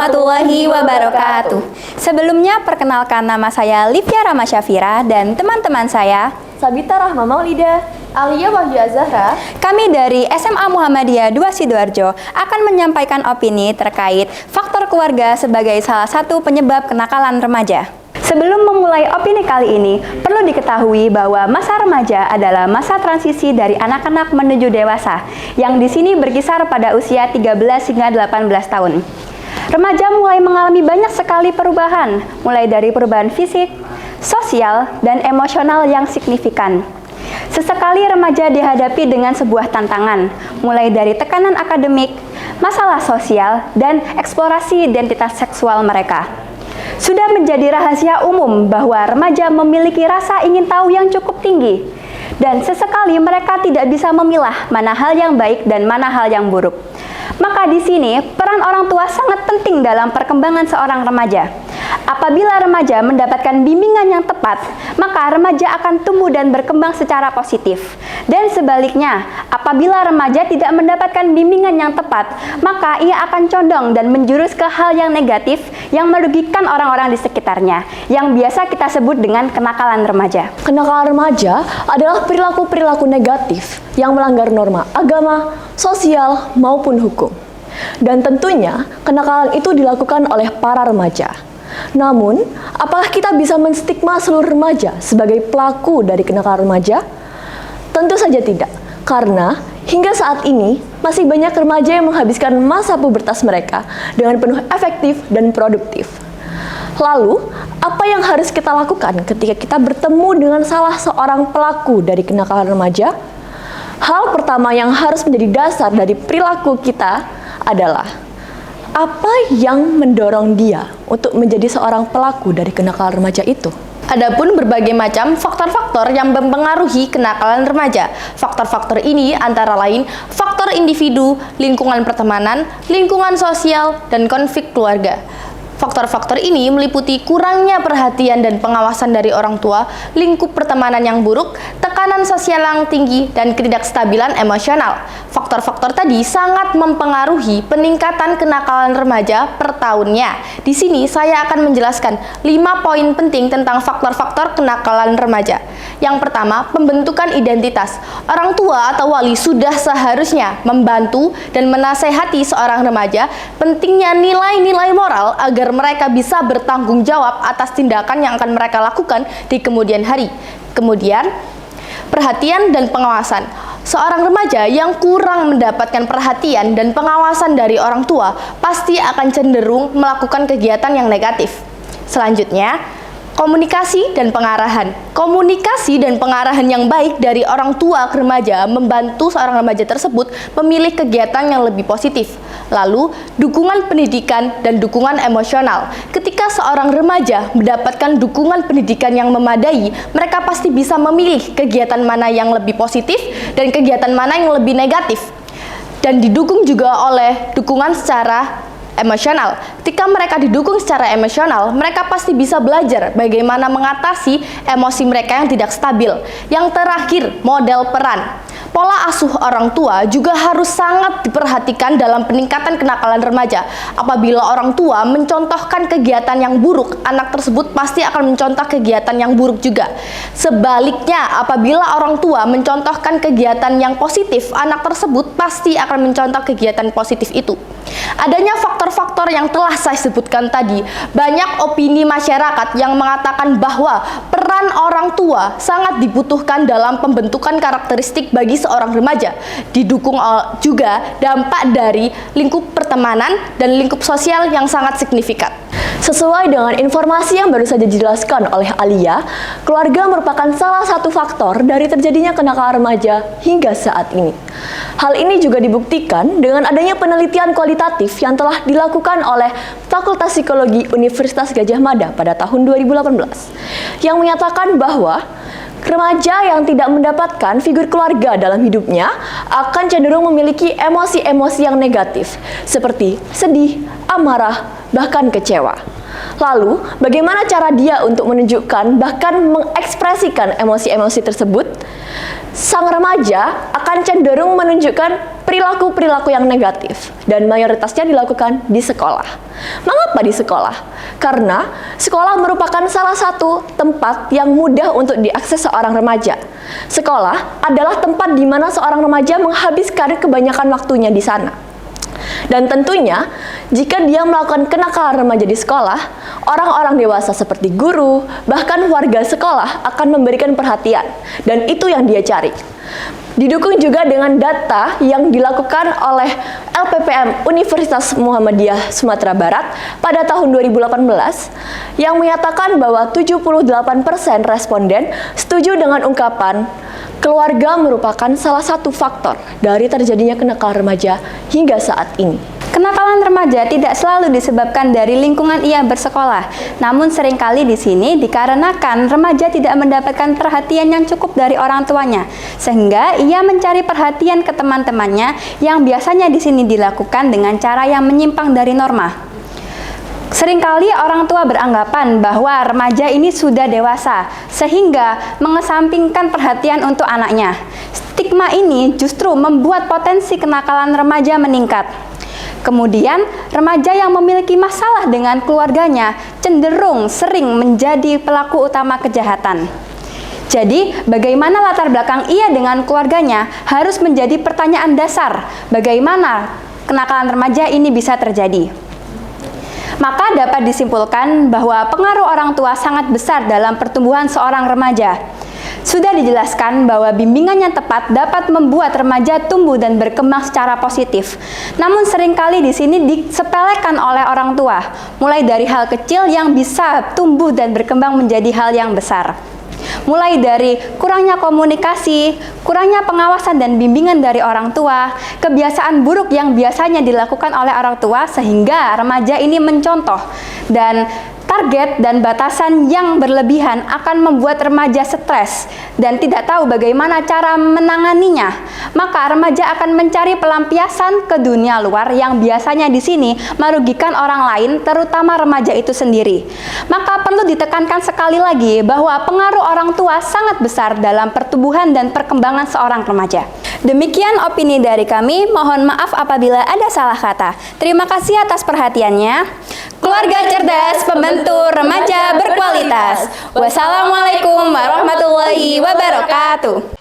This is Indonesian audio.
warahmatullahi wabarakatuh. Sebelumnya perkenalkan nama saya Livia Rama Syafira dan teman-teman saya Sabita Rahma Maulida, Alia Wahyu Azahra. Kami dari SMA Muhammadiyah 2 Sidoarjo akan menyampaikan opini terkait faktor keluarga sebagai salah satu penyebab kenakalan remaja. Sebelum memulai opini kali ini, perlu diketahui bahwa masa remaja adalah masa transisi dari anak-anak menuju dewasa, yang di sini berkisar pada usia 13 hingga 18 tahun. Remaja mulai mengalami banyak sekali perubahan, mulai dari perubahan fisik, sosial, dan emosional yang signifikan. Sesekali remaja dihadapi dengan sebuah tantangan, mulai dari tekanan akademik, masalah sosial, dan eksplorasi identitas seksual mereka. Sudah menjadi rahasia umum bahwa remaja memiliki rasa ingin tahu yang cukup tinggi, dan sesekali mereka tidak bisa memilah mana hal yang baik dan mana hal yang buruk. Maka di sini, peran orang tua sangat penting dalam perkembangan seorang remaja. Apabila remaja mendapatkan bimbingan yang tepat, maka remaja akan tumbuh dan berkembang secara positif. Dan sebaliknya, apabila remaja tidak mendapatkan bimbingan yang tepat, maka ia akan condong dan menjurus ke hal yang negatif yang merugikan orang-orang di sekitarnya, yang biasa kita sebut dengan kenakalan remaja. Kenakalan remaja adalah perilaku-perilaku negatif yang melanggar norma agama, sosial, maupun hukum. Dan tentunya, kenakalan itu dilakukan oleh para remaja. Namun, apakah kita bisa menstigma seluruh remaja sebagai pelaku dari kenakalan remaja? Tentu saja tidak, karena hingga saat ini masih banyak remaja yang menghabiskan masa pubertas mereka dengan penuh efektif dan produktif. Lalu, apa yang harus kita lakukan ketika kita bertemu dengan salah seorang pelaku dari kenakalan remaja? Hal pertama yang harus menjadi dasar dari perilaku kita adalah apa yang mendorong dia untuk menjadi seorang pelaku dari kenakalan remaja itu. Adapun berbagai macam faktor-faktor yang mempengaruhi kenakalan remaja. Faktor-faktor ini antara lain faktor individu, lingkungan pertemanan, lingkungan sosial, dan konflik keluarga. Faktor-faktor ini meliputi kurangnya perhatian dan pengawasan dari orang tua, lingkup pertemanan yang buruk, tekanan sosial yang tinggi, dan ketidakstabilan emosional. Faktor-faktor tadi sangat mempengaruhi peningkatan kenakalan remaja per tahunnya. Di sini saya akan menjelaskan 5 poin penting tentang faktor-faktor kenakalan remaja. Yang pertama, pembentukan identitas. Orang tua atau wali sudah seharusnya membantu dan menasehati seorang remaja pentingnya nilai-nilai moral agar mereka bisa bertanggung jawab atas tindakan yang akan mereka lakukan di kemudian hari. Kemudian, perhatian dan pengawasan. Seorang remaja yang kurang mendapatkan perhatian dan pengawasan dari orang tua pasti akan cenderung melakukan kegiatan yang negatif. Selanjutnya, komunikasi dan pengarahan. Komunikasi dan pengarahan yang baik dari orang tua ke remaja membantu seorang remaja tersebut memilih kegiatan yang lebih positif. Lalu, dukungan pendidikan dan dukungan emosional. Ketika seorang remaja mendapatkan dukungan pendidikan yang memadai, mereka pasti bisa memilih kegiatan mana yang lebih positif dan kegiatan mana yang lebih negatif. Dan didukung juga oleh dukungan secara emosional. Ketika mereka didukung secara emosional, mereka pasti bisa belajar bagaimana mengatasi emosi mereka yang tidak stabil. Yang terakhir, model peran. Pola asuh orang tua juga harus sangat diperhatikan dalam peningkatan kenakalan remaja. Apabila orang tua mencontohkan kegiatan yang buruk, anak tersebut pasti akan mencontoh kegiatan yang buruk juga. Sebaliknya, apabila orang tua mencontohkan kegiatan yang positif, anak tersebut pasti akan mencontoh kegiatan positif itu. Adanya faktor-faktor yang telah saya sebutkan tadi, banyak opini masyarakat yang mengatakan bahwa peran orang tua sangat dibutuhkan dalam pembentukan karakteristik bagi seorang remaja. Didukung juga dampak dari lingkup pertemanan dan lingkup sosial yang sangat signifikan. Sesuai dengan informasi yang baru saja dijelaskan oleh Alia, keluarga merupakan salah satu faktor dari terjadinya kenakalan remaja hingga saat ini. Hal ini juga dibuktikan dengan adanya penelitian kualitatif yang telah dilakukan oleh Fakultas Psikologi Universitas Gadjah Mada pada tahun 2018, yang menyatakan bahwa remaja yang tidak mendapatkan figur keluarga dalam hidupnya akan cenderung memiliki emosi-emosi yang negatif, seperti sedih, amarah, bahkan kecewa. Lalu, bagaimana cara dia untuk menunjukkan bahkan mengekspresikan emosi-emosi tersebut? Sang remaja akan cenderung menunjukkan perilaku-perilaku yang negatif dan mayoritasnya dilakukan di sekolah. Mengapa di sekolah? Karena sekolah merupakan salah satu tempat yang mudah untuk diakses seorang remaja. Sekolah adalah tempat di mana seorang remaja menghabiskan kebanyakan waktunya di sana. Dan tentunya, jika dia melakukan kenakalan remaja di sekolah, orang-orang dewasa seperti guru, bahkan warga sekolah akan memberikan perhatian, dan itu yang dia cari. Didukung juga dengan data yang dilakukan oleh LPPM Universitas Muhammadiyah Sumatera Barat pada tahun 2018 yang menyatakan bahwa 78% responden setuju dengan ungkapan keluarga merupakan salah satu faktor dari terjadinya kenakalan remaja hingga saat ini. Kenakalan remaja tidak selalu disebabkan dari lingkungan ia bersekolah, namun seringkali di sini dikarenakan remaja tidak mendapatkan perhatian yang cukup dari orang tuanya, sehingga ia mencari perhatian ke teman-temannya yang biasanya di sini dilakukan dengan cara yang menyimpang dari norma. Seringkali orang tua beranggapan bahwa remaja ini sudah dewasa, sehingga mengesampingkan perhatian untuk anaknya. Stigma ini justru membuat potensi kenakalan remaja meningkat. Kemudian, remaja yang memiliki masalah dengan keluarganya cenderung sering menjadi pelaku utama kejahatan. Jadi, bagaimana latar belakang ia dengan keluarganya harus menjadi pertanyaan dasar. Bagaimana kenakalan remaja ini bisa terjadi? Maka dapat disimpulkan bahwa pengaruh orang tua sangat besar dalam pertumbuhan seorang remaja. Sudah dijelaskan bahwa bimbingan yang tepat dapat membuat remaja tumbuh dan berkembang secara positif. Namun seringkali di sini disepelekan oleh orang tua, mulai dari hal kecil yang bisa tumbuh dan berkembang menjadi hal yang besar. Mulai dari kurangnya komunikasi, kurangnya pengawasan dan bimbingan dari orang tua, kebiasaan buruk yang biasanya dilakukan oleh orang tua sehingga remaja ini mencontoh, dan target dan batasan yang berlebihan akan membuat remaja stres dan tidak tahu bagaimana cara menanganinya. Maka remaja akan mencari pelampiasan ke dunia luar yang biasanya di sini merugikan orang lain, terutama remaja itu sendiri. Maka perlu ditekankan sekali lagi bahwa pengaruh orang tua sangat besar dalam pertumbuhan dan perkembangan seorang remaja. Demikian opini dari kami, mohon maaf apabila ada salah kata. Terima kasih atas perhatiannya. Keluarga cerdas, pembentuk remaja berkualitas. Wassalamualaikum warahmatullahi wabarakatuh.